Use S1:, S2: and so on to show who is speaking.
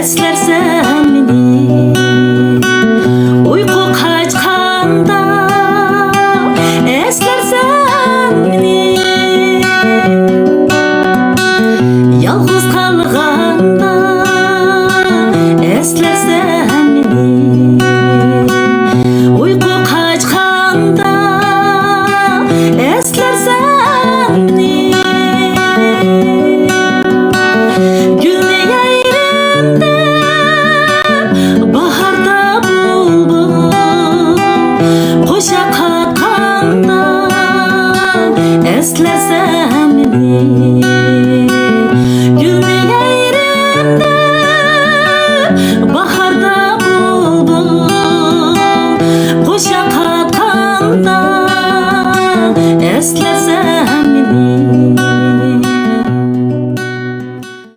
S1: eslersen meni. Uyku kaçkanda eslersen meni. Yalnız kalganda eslersen meni. Uyku kaçkanda eslersen meni. Eslersen meni.